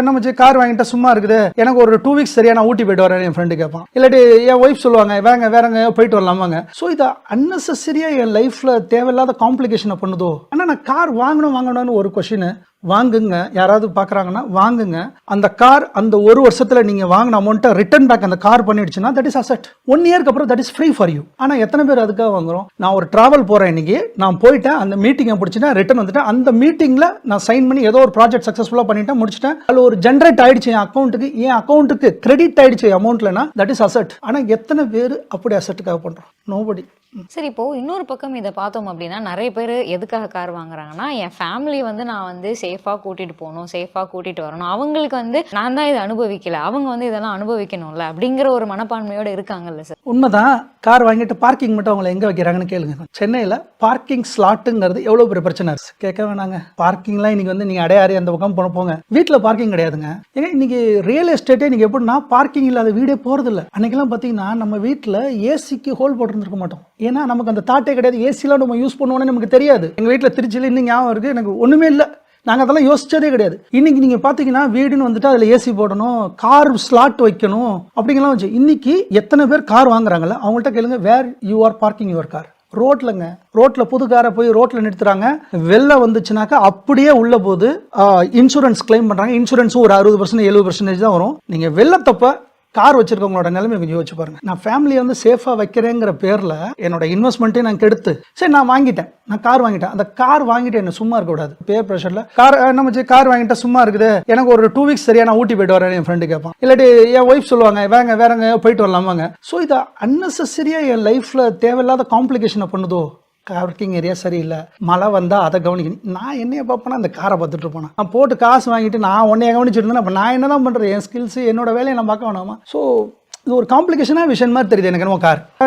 நம்ம கார் வாங்கிட்டா சும்மா இருக்குது, எனக்கு ஒரு 2 வீக்ஸ் சரியா நான் ஊட்டி போயிட்டு வரேன் என் ஃப்ரெண்டு கேட்பான். இல்லாட்டி என் ஒய்ஃப் சொல்லுவாங்க, வேறங்க போயிட்டு வரலாமாங்க. ஸோ இதை அன்னெசரியா என் லைஃப்ல தேவையில்லாத காம்ப்ளிகேஷனை பண்ணுதோ. ஆனால் நான் கார் வாங்கணும்னு ஒரு கொஷின். வாங்குங்க, யாராவது பார்க்குறாங்கன்னா வாங்குங்க. அந்த கார் அந்த ஒரு வருஷத்துல நீங்க வாங்கின அமௌண்ட்டை ரிட்டர்ன் பேக் அந்த கார் பண்ணிடுச்சுன்னா தட் இஸ் அசெட். 1 இயர்க்கு அப்புறம் that is free for you. ஆனால் எத்தனை பேர் அதுக்காக வாங்குறோம்? நான் ஒரு டிராவல் போறேன், இன்னைக்கு நான் போயிட்டேன், அந்த மீட்டிங்கை பிடிச்சிட்டேன், ரிட்டர்ன் வந்துட்டேன், அந்த மீட்டிங்ல நான் சைன் பண்ணி ஏதோ ஒரு ப்ராஜெக்ட் சக்ஸஸ்ஃபுல்லாக பண்ணிட்டேன், முடிச்சிட்டேன், அதில் ஒரு ஜென்ரேட் ஆயிடுச்சு என் அக்கௌண்ட்டுக்கு கிரெடிட் ஆயிடுச்சு அமௌண்ட்லனா தட் இஸ் அசெட். ஆனால் எத்தனை பேர் அப்படி அசெட்டுக்காக பண்றோம்? நோபடி. சரி, இப்போ இன்னொரு பக்கம் இதை பார்த்தோம் அப்படின்னா நிறைய பேர் எதுக்காக கார் வாங்குறாங்கன்னா, என் ஃபேமிலி நான் சேஃபாக கூட்டிட்டு போகணும், சேஃபாக கூட்டிட்டு வரணும், அவங்களுக்கு நான் தான் இதை அனுபவிக்கல, அவங்க இதெல்லாம் அனுபவிக்கணும்ல அப்படிங்கிற ஒரு மனப்பான்மையோட இருக்காங்கல்ல சார். உண்மைதான். கார் வாங்கிட்டு பார்க்கிங் மட்டும் அவங்களை எங்க வைக்கிறாங்கன்னு கேளுங்க. சென்னையில் பார்க்கிங் ஸ்லாட்டுங்கிறது எவ்வளோ பெரிய பிரச்சனை இருக்கு, கேட்க வேணாங்க. பார்க்கிங்லாம் இன்னைக்கு நீங்க அடையாறு அந்த பக்கம் போங்க, வீட்டில் பார்க்கிங் கிடையாதுங்க. ஏன்னா இன்னைக்கு ரியல் எஸ்டேட்டே நீங்க எப்படின்னா பார்க்கிங் இல்லாத வீடே போறது இல்லை. அன்னைக்கெல்லாம் பார்த்தீங்கன்னா நம்ம வீட்டில் ஏசிக்கு ஹோல் போட்டுருந்துருக்க மாட்டோம். ஏன்னா நமக்கு அந்த தாட்டே கிடையாது, ஏசிலாம் நம்ம யூஸ் பண்ணுவோன்னு நமக்கு தெரியாது. எங்கள் வீட்டில் திருச்சியில் இன்னும் ஞாபகம் இருக்குது, எனக்கு ஒன்றுமே இல்லை, நாங்கள் அதெல்லாம் யோசிச்சதே கிடையாது. இன்னைக்கு நீங்கள் பார்த்தீங்கன்னா வீடுன்னு வந்துட்டு அதில் ஏசி போடணும், கார் ஸ்லாட் வைக்கணும் அப்படிங்கலாம் வச்சு. இன்னைக்கு எத்தனை பேர் கார் வாங்குறாங்கல்ல, அவங்கள்ட்ட கேளுங்க, where you are parking your car. ரோட்ல புது காரை போய் ரோட்ல நிறுத்துறாங்க. வெள்ளம் வந்துச்சுனாக்கா அப்படியே உள்ள போது இன்சூரன்ஸ் கிளைம் பண்றாங்க. இன்சூரன்ஸும் ஒரு 60% 70% தான் வரும். நீங்க வெள்ளத்தப்ப கார் வச்சிருக்கவங்களோட நிலைமை கொஞ்சம் யோசிச்சு பாருங்க. நான் ஃபேமிலியை சேஃபா வைக்கிறேங்கிற பேர்ல என்னோட இன்வெஸ்ட்மெண்ட்டே நான் கெடுத்து, சரி நான் வாங்கிட்டேன், நான் கார் வாங்கிட்டேன், அந்த கார் வாங்கிட்டு என்ன சும்மா இருக்க கூடாது. பேர் ப்ரெஷர்ல நம்ம கார் வாங்கிட்டா சும்மா இருக்குது, எனக்கு ஒரு 2 வீக்ஸ் சரியா நான் ஊட்டி போயிட்டு வரேன் என் ஃப்ரெண்டு கேட்பான். இல்லாட்டி என் ஒய்ஃப் சொல்லுவாங்க, வேறங்க போயிட்டு வரலாமாங்க. ஸோ இதை அன்னெசரியா என் லைஃப்ல தேவையில்லாத காம்ப்ளிகேஷனை பண்ணுதோ. பார்க்கிங் ஏரியா சரியில்லை, மழை வந்தால் அதை கவனிக்கணும். நான் என்னைய பார்ப்பேனா அந்த காரை பார்த்துட்டு இருப்பேன். நான் போட்டு காசு வாங்கிட்டு நான் உன்னைய கவனிச்சுட்டு இருந்தேன். அப்போ நான் என்ன தான் பண்ணுறது? என் ஸ்கில்ஸ் என்னோட வேலையை நான் பார்க்க வேணாமா? ஸோ இது ஒரு காம்ப்ளிகேஷனாக விஷயம் மாதிரி தெரியுது எனக்கு.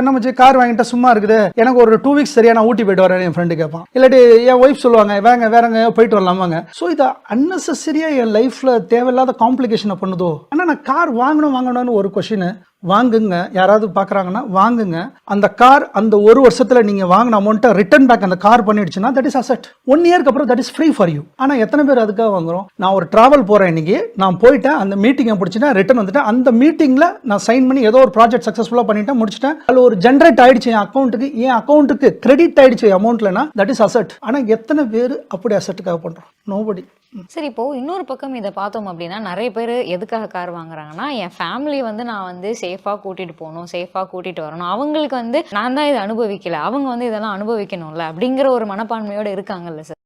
நம்ம கார் வாங்கிட்டா சும்மா இருக்குது, எனக்கு ஒரு 2 வீக்ஸ் சரியா நான் ஊட்டி போயிட்டு வரேன் என் ஃப்ரெண்டு கேட்பான். இல்லாட்டி என் ஒய்ஃப் சொல்லுவாங்க, வேறங்க போயிட்டு வரலாமாங்க. ஸோ இதை அன்னெசரியா என் லைஃப்ல தேவையில்லாத காம்ப்ளிகேஷனை பண்ணுதோ. ஆனால் நான் கார் வாங்கணும்னு ஒரு கொஷின். வாங்குங்க, யாராவது பார்க்குறாங்கன்னா வாங்குங்க. அந்த கார் அந்த ஒரு வருஷத்துல நீங்க வாங்கின அமௌண்ட்டை ரிட்டர்ன் பேக் அந்த கார் பண்ணிடுச்சுன்னா தட் இஸ் அசெட். 1 இயர்க்கு அப்புறம் that is free for you. ஆனால் எத்தனை பேர் அதுக்காக வாங்குறோம்? நான் ஒரு டிராவல் போறேன், இன்னைக்கு நான் போயிட்டேன், அந்த மீட்டிங்கை பிடிச்சிட்டேன், ரிட்டர்ன் வந்துட்டேன், அந்த மீட்டிங்ல நான் சைன் பண்ணி ஏதோ ஒரு ப்ராஜெக்ட் சக்ஸஸ்ஃபுல்லாக பண்ணிட்டேன், முடிச்சிட்டேன், அதில் ஒரு ஜென்ரேட் ஆயிடுச்சு என் அக்கௌண்ட்டுக்கு கிரெடிட் ஆயிடுச்சு அமௌண்ட்லனா தட் இஸ் அசெட். ஆனால் எத்தனை பேர் அப்படி அசெட்டுக்காக பண்றோம்? நோபடி. சரி, இப்போ இன்னொரு பக்கம் இதை பார்த்தோம் அப்படின்னா நிறைய பேர் எதுக்காக கார் வாங்குறாங்கன்னா, என் ஃபேமிலி நான் சேஃபாக கூட்டிட்டு போகணும், சேஃபாக கூட்டிட்டு வரணும், அவங்களுக்கு நான் தான் இதை அனுபவிக்கல, அவங்க இதெல்லாம் அனுபவிக்கணும்ல அப்படிங்கிற ஒரு மனப்பான்மையோட இருக்காங்கல்ல சார்.